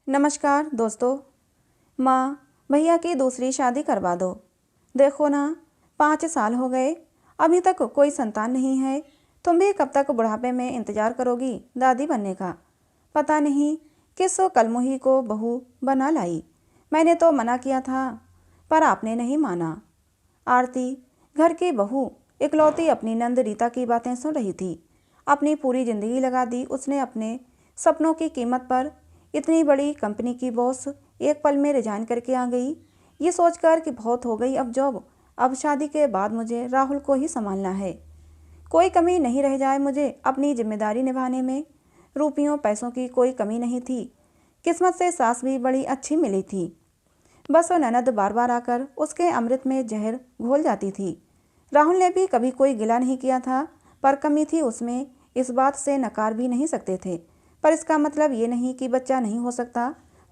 नमस्कार दोस्तों। माँ, भैया की दूसरी शादी करवा दो। देखो ना, 5 साल हो गए, अभी तक कोई संतान नहीं है। तुम भी कब तक बुढ़ापे में इंतजार करोगी दादी बनने का? पता नहीं किस कलमुही को बहू बना लाई। मैंने तो मना किया था, पर आपने नहीं माना। आरती घर की बहू इकलौती अपनी नंद रीता की बातें सुन रही थी। अपनी पूरी जिंदगी लगा दी उसने अपने सपनों की कीमत पर। इतनी बड़ी कंपनी की बॉस एक पल में रिजाइन करके आ गई। ये सोचकर कि बहुत हो गई अब जॉब, अब शादी के बाद मुझे राहुल को ही संभालना है। कोई कमी नहीं रह जाए मुझे अपनी जिम्मेदारी निभाने में। रुपयों पैसों की कोई कमी नहीं थी। किस्मत से सास भी बड़ी अच्छी मिली थी। बस ननद बार बार आकर उसके अमृत में जहर घोल जाती थी। राहुल ने भी कभी कोई गिला नहीं किया था, पर कमी थी उसमें, इस बात से नकार भी नहीं सकते थे। पर इसका मतलब ये नहीं कि बच्चा नहीं हो सकता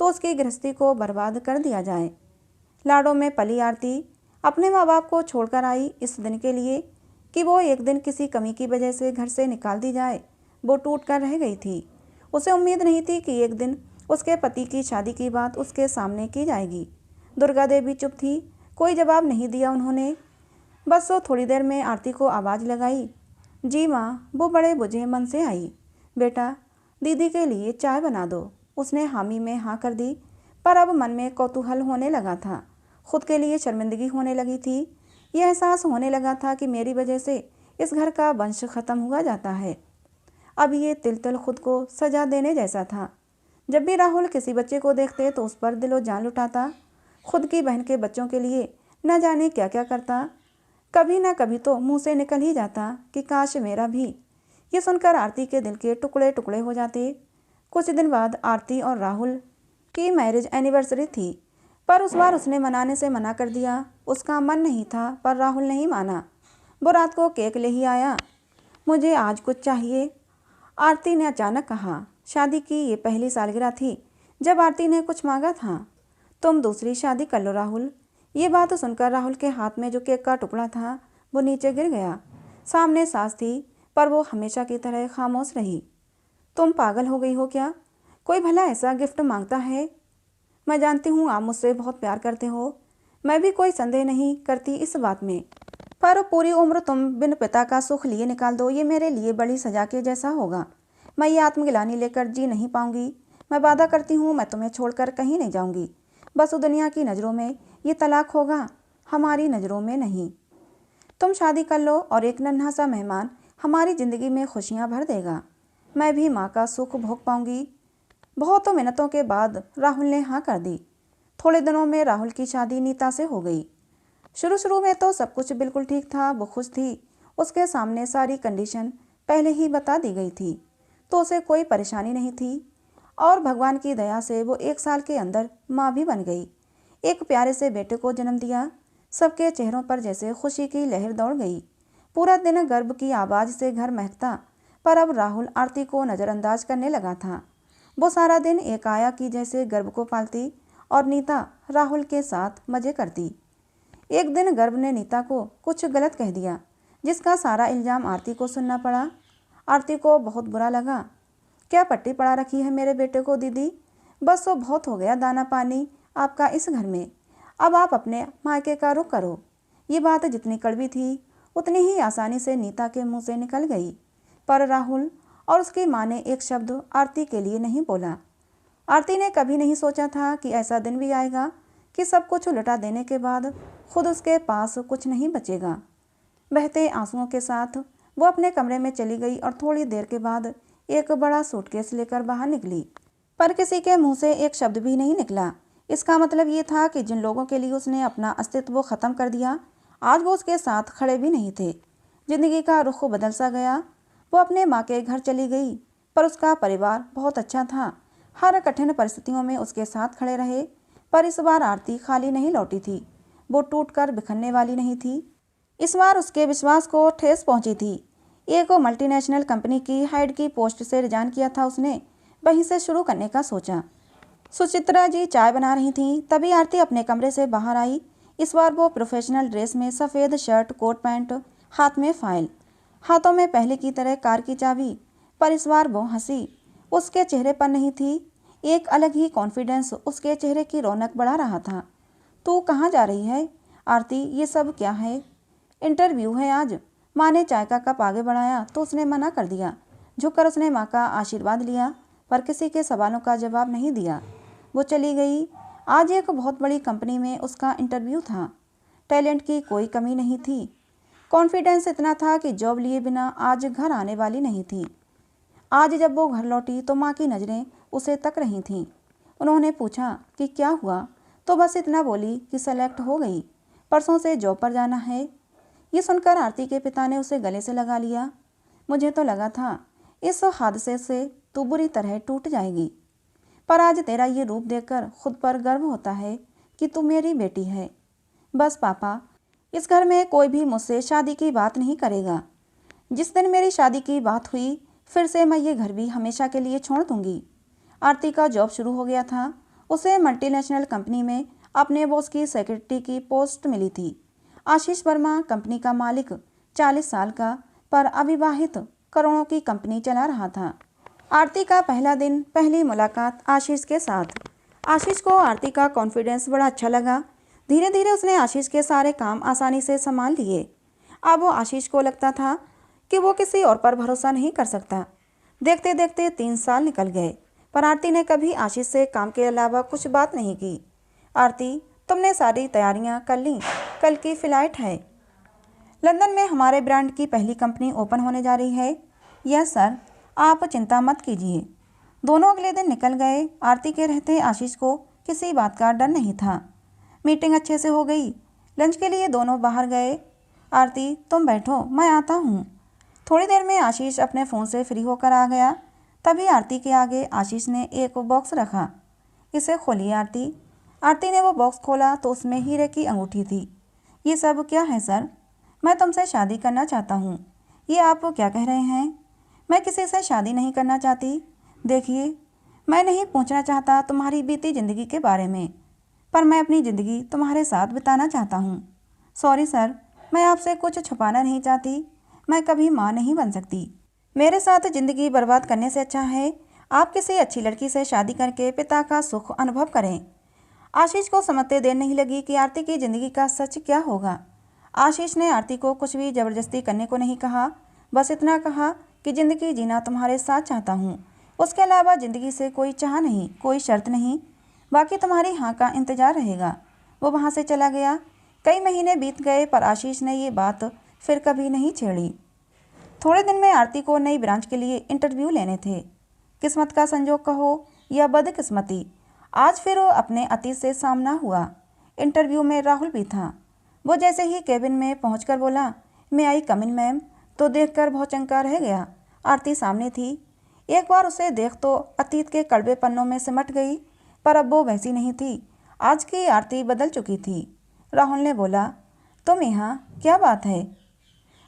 तो उसकी गृहस्थी को बर्बाद कर दिया जाए। लाड़ों में पली आरती अपने माँ बाप को छोड़कर आई इस दिन के लिए कि वो एक दिन किसी कमी की वजह से घर से निकाल दी जाए। वो टूट कर रह गई थी। उसे उम्मीद नहीं थी कि एक दिन उसके पति की शादी की बात उसके सामने की जाएगी। दुर्गा देवी चुप थी, कोई जवाब नहीं दिया उन्होंने। बस वो थोड़ी देर में आरती को आवाज़ लगाई। जी माँ, वो बड़े बुझे मन से आई। बेटा, दीदी के लिए चाय बना दो। उसने हामी में हाँ कर दी, पर अब मन में कौतूहल होने लगा था। खुद के लिए शर्मिंदगी होने लगी थी। यह एहसास होने लगा था कि मेरी वजह से इस घर का वंश खत्म हुआ जाता है। अब ये तिल तिल खुद को सजा देने जैसा था। जब भी राहुल किसी बच्चे को देखते तो उस पर दिलो जान लुटाता। खुद की बहन के बच्चों के लिए न जाने क्या क्या करता। कभी ना कभी तो मुंह से निकल ही जाता कि काश मेरा भी। ये सुनकर आरती के दिल के टुकड़े टुकड़े हो जाते। कुछ दिन बाद आरती और राहुल की मैरिज एनिवर्सरी थी, पर उस बार उसने मनाने से मना कर दिया। उसका मन नहीं था, पर राहुल नहीं माना। वो रात को केक ले ही आया। मुझे आज कुछ चाहिए, आरती ने अचानक कहा। शादी की ये पहली सालगिरह थी जब आरती ने कुछ मांगा था। तुम दूसरी शादी कर लो राहुल। ये बात सुनकर राहुल के हाथ में जो केक का टुकड़ा था वो नीचे गिर गया। सामने सास थी, पर वो हमेशा की तरह खामोश रही। तुम पागल हो गई हो क्या? कोई भला ऐसा गिफ्ट मांगता है? मैं जानती हूँ आप मुझसे बहुत प्यार करते हो, मैं भी कोई संदेह नहीं करती इस बात में, पर पूरी उम्र तुम बिन पिता का सुख लिए निकाल दो, ये मेरे लिए बड़ी सजा के जैसा होगा। मैं ये आत्मग्लानि लेकर जी नहीं पाऊंगी। मैं वादा करती हूँ मैं तुम्हें छोड़कर कहीं नहीं जाऊंगी। बस दुनिया की नज़रों में ये तलाक होगा, हमारी नज़रों में नहीं। तुम शादी कर लो और एक नन्हा सा मेहमान हमारी ज़िंदगी में खुशियाँ भर देगा। मैं भी माँ का सुख भोग पाऊंगी। बहुत मिन्नतों के बाद राहुल ने हाँ कर दी। थोड़े दिनों में राहुल की शादी नीता से हो गई। शुरू शुरू में तो सब कुछ बिल्कुल ठीक था, वो खुश थी। उसके सामने सारी कंडीशन पहले ही बता दी गई थी, तो उसे कोई परेशानी नहीं थी। और भगवान की दया से वो 1 साल के अंदर माँ भी बन गई। एक प्यारे से बेटे को जन्म दिया। सबके चेहरों पर जैसे खुशी की लहर दौड़ गई। पूरा दिन गर्भ की आवाज़ से घर महकता, पर अब राहुल आरती को नज़रअंदाज करने लगा था। वो सारा दिन एक आया की जैसे गर्भ को पालती और नीता राहुल के साथ मज़े करती। एक दिन गर्भ ने नीता को कुछ गलत कह दिया, जिसका सारा इल्ज़ाम आरती को सुनना पड़ा। आरती को बहुत बुरा लगा। क्या पट्टी पड़ा रखी है मेरे बेटे को दीदी? बस वो बहुत हो गया दाना पानी आपका इस घर में। अब आप अपने मायके का रुख करो। ये बात जितनी कड़वी थी उतनी ही आसानी से नीता के मुंह से निकल गई, पर राहुल और उसकी माँ ने एक शब्द आरती के लिए नहीं बोला। आरती ने कभी नहीं सोचा था कि ऐसा दिन भी आएगा कि सब कुछ लुटा देने के बाद खुद उसके पास कुछ नहीं बचेगा। बहते आंसुओं के साथ वो अपने कमरे में चली गई और थोड़ी देर के बाद एक बड़ा सूटकेस लेकर बाहर निकली, पर किसी के मुंह से एक शब्द भी नहीं निकला। इसका मतलब ये था कि जिन लोगों के लिए उसने अपना अस्तित्व ख़त्म कर दिया, आज वो उसके साथ खड़े भी नहीं थे। जिंदगी का रुख बदल सा गया। वो अपने माँ के घर चली गई, पर उसका परिवार बहुत अच्छा था। हर कठिन परिस्थितियों में उसके साथ खड़े रहे। पर इस बार आरती खाली नहीं लौटी थी। वो टूटकर बिखरने वाली नहीं थी। इस बार उसके विश्वास को ठेस पहुंची थी। एक मल्टीनेशनल कंपनी की हेड की पोस्ट से रिजाइन किया था उसने, वहीं से शुरू करने का सोचा। सुचित्रा जी चाय बना रही थीं, तभी आरती अपने कमरे से बाहर आई। इस बार वो प्रोफेशनल ड्रेस में, सफ़ेद शर्ट, कोट पैंट, हाथ में फाइल, हाथों में पहले की तरह कार की चाबी। पर इस बार वो हंसी उसके चेहरे पर नहीं थी। एक अलग ही कॉन्फिडेंस उसके चेहरे की रौनक बढ़ा रहा था। तू कहाँ जा रही है आरती, ये सब क्या है? इंटरव्यू है आज। माँ ने चाय का कप आगे बढ़ाया तो उसने मना कर दिया। झुककर उसने माँ का आशीर्वाद लिया पर किसी के सवालों का जवाब नहीं दिया। वो चली गई। आज एक बहुत बड़ी कंपनी में उसका इंटरव्यू था। टैलेंट की कोई कमी नहीं थी। कॉन्फिडेंस इतना था कि जॉब लिए बिना आज घर आने वाली नहीं थी। आज जब वो घर लौटी तो माँ की नज़रें उसे तक रही थीं। उन्होंने पूछा कि क्या हुआ, तो बस इतना बोली कि सेलेक्ट हो गई, परसों से जॉब पर जाना है। ये सुनकर आरती के पिता ने उसे गले से लगा लिया। मुझे तो लगा था इस हादसे से तू बुरी तरह टूट जाएगी, पर आज तेरा ये रूप देखकर खुद पर गर्व होता है कि तू मेरी बेटी है। बस पापा, इस घर में कोई भी मुझसे शादी की बात नहीं करेगा। जिस दिन मेरी शादी की बात हुई फिर से मैं ये घर भी हमेशा के लिए छोड़ दूंगी। आरती का जॉब शुरू हो गया था। उसे मल्टीनेशनल कंपनी में अपने बॉस की सेक्रेटरी की पोस्ट मिली थी। आशीष वर्मा कंपनी का मालिक, 40 साल का पर अविवाहित, करोड़ों की कंपनी चला रहा था। आरती का पहला दिन, पहली मुलाकात आशीष के साथ। आशीष को आरती का कॉन्फिडेंस बड़ा अच्छा लगा। धीरे धीरे उसने आशीष के सारे काम आसानी से संभाल लिए। अब वो आशीष को लगता था कि वो किसी और पर भरोसा नहीं कर सकता। देखते देखते 3 साल निकल गए पर आरती ने कभी आशीष से काम के अलावा कुछ बात नहीं की। आरती, तुमने सारी तैयारियां कर लीं? कल की फ़्लाइट है। लंदन में हमारे ब्रांड की पहली कंपनी ओपन होने जा रही है। यस सर, आप चिंता मत कीजिए। दोनों अगले दिन निकल गए। आरती के रहते आशीष को किसी बात का डर नहीं था। मीटिंग अच्छे से हो गई। लंच के लिए दोनों बाहर गए। आरती, तुम बैठो, मैं आता हूँ। थोड़ी देर में आशीष अपने फ़ोन से फ्री होकर आ गया। तभी आरती के आगे आशीष ने एक बॉक्स रखा। इसे खोलिए आरती। आरती ने वो बॉक्स खोला तो उसमें हीरे की अंगूठी थी। ये सब क्या है सर? मैं तुमसे शादी करना चाहता हूँ। ये आप क्या कह रहे हैं? मैं किसी से शादी नहीं करना चाहती। देखिए, मैं नहीं पूछना चाहता तुम्हारी बीती ज़िंदगी के बारे में, पर मैं अपनी ज़िंदगी तुम्हारे साथ बिताना चाहता हूँ। सॉरी सर, मैं आपसे कुछ छुपाना नहीं चाहती। मैं कभी माँ नहीं बन सकती। मेरे साथ ज़िंदगी बर्बाद करने से अच्छा है आप किसी अच्छी लड़की से शादी करके पिता का सुख अनुभव करें। आशीष को समझते देर नहीं लगी कि आरती की ज़िंदगी का सच क्या होगा। आशीष ने आरती को कुछ भी ज़बरदस्ती करने को नहीं कहा, बस इतना कहा कि ज़िंदगी जीना तुम्हारे साथ चाहता हूँ। उसके अलावा ज़िंदगी से कोई चाह नहीं, कोई शर्त नहीं। बाकी तुम्हारी हाँ का इंतज़ार रहेगा। वो वहाँ से चला गया। कई महीने बीत गए पर आशीष ने ये बात फिर कभी नहीं छेड़ी। थोड़े दिन में आरती को नई ब्रांच के लिए इंटरव्यू लेने थे। किस्मत का संजोग कहो या बदकिस्मती, आज फिर वो अपने अतीत से सामना हुआ। इंटरव्यू में राहुल भी था। वो जैसे ही केबिन में पहुंचकर बोला, मैं आई कम इन मैम, तो देखकर भौचक्का रह गया। आरती सामने थी। एक बार उसे देख तो अतीत के कड़वे पन्नों में सिमट गई, पर अब वो वैसी नहीं थी। आज की आरती बदल चुकी थी। राहुल ने बोला, तुम यहाँ, क्या बात है?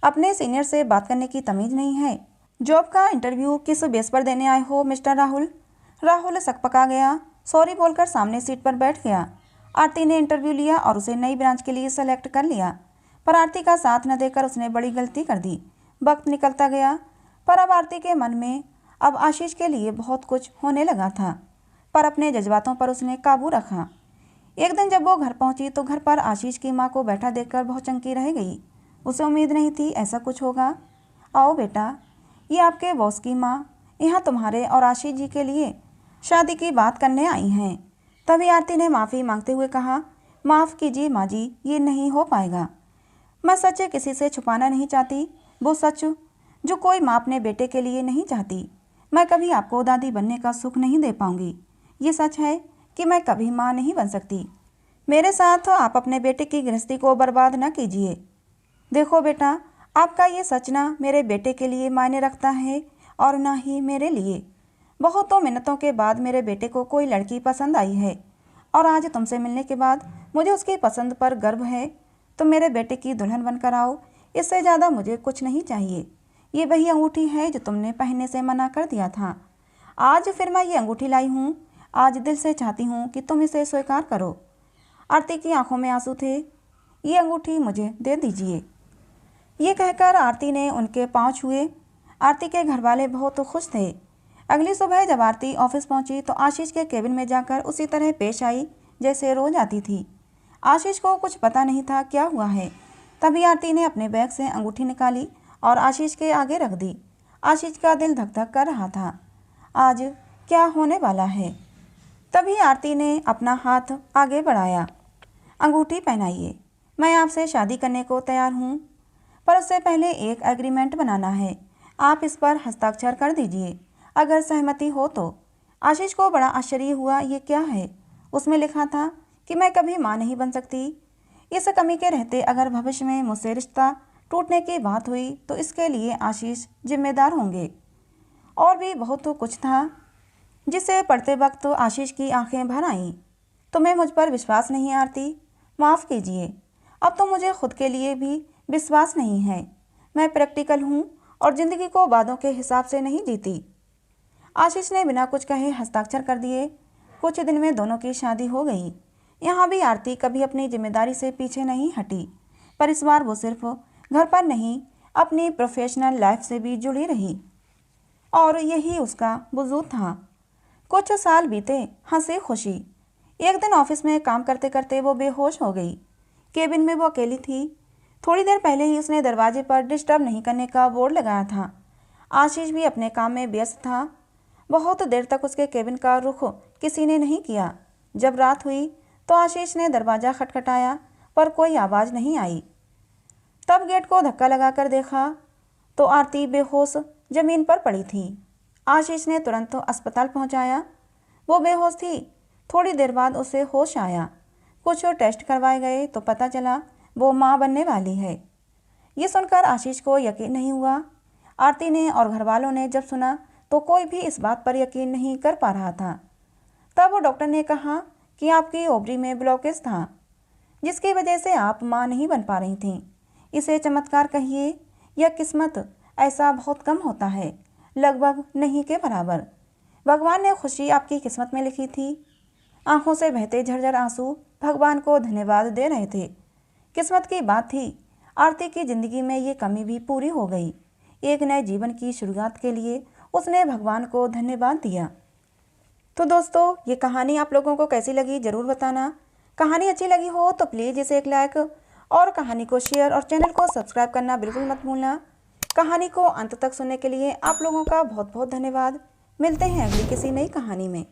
अपने सीनियर से बात करने की तमीज़ नहीं है? जॉब का इंटरव्यू किस बेस पर देने आए हो मिस्टर राहुल? राहुल सकपका गया। सॉरी बोलकर सामने सीट पर बैठ गया। आरती ने इंटरव्यू लिया और उसे नई ब्रांच के लिए सेलेक्ट कर लिया, पर आरती का साथ न देकर उसने बड़ी गलती कर दी। वक्त निकलता गया, पर अब आरती के मन में अब आशीष के लिए बहुत कुछ होने लगा था, पर अपने जज्बातों पर उसने काबू रखा। एक दिन जब वो घर पहुंची तो घर पर आशीष की माँ को बैठा देखकर बहुत चंकी रह गई। उसे उम्मीद नहीं थी ऐसा कुछ होगा। आओ बेटा, ये आपके बॉस की माँ यहाँ तुम्हारे और आशीष जी के लिए शादी की बात करने आई हैं। तभी आरती ने माफ़ी मांगते हुए कहा, माफ़ कीजिए माँ जी, ये नहीं हो पाएगा। मैं सच किसी से छुपाना नहीं चाहती, वो सच जो कोई माँ अपने बेटे के लिए नहीं चाहती। मैं कभी आपको दादी बनने का सुख नहीं दे पाऊँगी। ये सच है कि मैं कभी माँ नहीं बन सकती। मेरे साथ आप अपने बेटे की गृहस्थी को बर्बाद न कीजिए। देखो बेटा, आपका ये सच ना मेरे बेटे के लिए मायने रखता है और ना ही मेरे लिए। बहुतों मिन्नतों के बाद मेरे बेटे को कोई लड़की पसंद आई है और आज तुमसे मिलने के बाद मुझे उसकी पसंद पर गर्व है। तुम मेरे बेटे की दुल्हन बनकर आओ, इससे ज़्यादा मुझे कुछ नहीं चाहिए। ये वही अंगूठी है जो तुमने पहनने से मना कर दिया था। आज फिर मैं ये अंगूठी लाई हूँ। आज दिल से चाहती हूँ कि तुम इसे स्वीकार करो। आरती की आंखों में आंसू थे। ये अंगूठी मुझे दे दीजिए। ये कहकर आरती ने उनके पाँव छुए। आरती के घरवाले बहुत खुश थे। अगली सुबह जब आरती ऑफिस पहुंची तो आशीष के केबिन में जाकर उसी तरह पेश आई जैसे रोज आती थी। आशीष को कुछ पता नहीं था क्या हुआ है। तभी आरती ने अपने बैग से अंगूठी निकाली और आशीष के आगे रख दी। आशीष का दिल धक धक कर रहा था, आज क्या होने वाला है। तभी आरती ने अपना हाथ आगे बढ़ाया। अंगूठी पहनाइए, मैं आपसे शादी करने को तैयार हूँ, पर उससे पहले एक एग्रीमेंट बनाना है। आप इस पर हस्ताक्षर कर दीजिए, अगर सहमति हो तो। आशीष को बड़ा आश्चर्य हुआ, ये क्या है? उसमें लिखा था कि मैं कभी मां नहीं बन सकती। इस कमी के रहते अगर भविष्य में मुझसे रिश्ता टूटने की बात हुई तो इसके लिए आशीष जिम्मेदार होंगे। और भी बहुत तो कुछ था जिसे पढ़ते वक्त तो आशीष की आंखें भर आईं। तुम्हें मुझ पर विश्वास नहीं आरती? माफ़ कीजिए, अब तो मुझे खुद के लिए भी विश्वास नहीं है। मैं प्रैक्टिकल हूँ और ज़िंदगी को वादों के हिसाब से नहीं जीती। आशीष ने बिना कुछ कहे हस्ताक्षर कर दिए। कुछ दिन में दोनों की शादी हो गई। यहाँ भी आरती कभी अपनी जिम्मेदारी से पीछे नहीं हटी, पर इस बार वो सिर्फ घर पर नहीं, अपनी प्रोफेशनल लाइफ से भी जुड़ी रही। और यही उसका वजूद था। कुछ साल बीते, हंसी खुशी। एक दिन ऑफिस में काम करते करते वो बेहोश हो गई। केबिन में वो अकेली थी। थोड़ी देर पहले ही उसने दरवाजे पर डिस्टर्ब नहीं करने का बोर्ड लगाया था। आशीष भी अपने काम में व्यस्त था। बहुत देर तक उसके केबिन का रुख किसी ने नहीं किया। जब रात हुई तो आशीष ने दरवाज़ा खटखटाया, पर कोई आवाज़ नहीं आई। तब गेट को धक्का लगाकर देखा तो आरती बेहोश जमीन पर पड़ी थी। आशीष ने तुरंत अस्पताल पहुंचाया। वो बेहोश थी। थोड़ी देर बाद उसे होश आया। कुछ टेस्ट करवाए गए तो पता चला वो मां बनने वाली है। ये सुनकर आशीष को यकीन नहीं हुआ। आरती ने और घरवालों ने जब सुना तो कोई भी इस बात पर यकीन नहीं कर पा रहा था। तब वो डॉक्टर ने कहा कि आपकी ओवरी में ब्लॉकेज था, जिसकी वजह से आप मां नहीं बन पा रही थीं। इसे चमत्कार कहिए या किस्मत, ऐसा बहुत कम होता है, लगभग नहीं के बराबर। भगवान ने खुशी आपकी किस्मत में लिखी थी। आंखों से बहते झरझर आंसू भगवान को धन्यवाद दे रहे थे। किस्मत की बात थी, आरती की ज़िंदगी में ये कमी भी पूरी हो गई। एक नए जीवन की शुरुआत के लिए उसने भगवान को धन्यवाद दिया। तो दोस्तों, ये कहानी आप लोगों को कैसी लगी ज़रूर बताना। कहानी अच्छी लगी हो तो प्लीज़ इसे एक लाइक और कहानी को शेयर और चैनल को सब्सक्राइब करना बिल्कुल मत भूलना। कहानी को अंत तक सुनने के लिए आप लोगों का बहुत बहुत धन्यवाद। मिलते हैं अगली किसी नई कहानी में।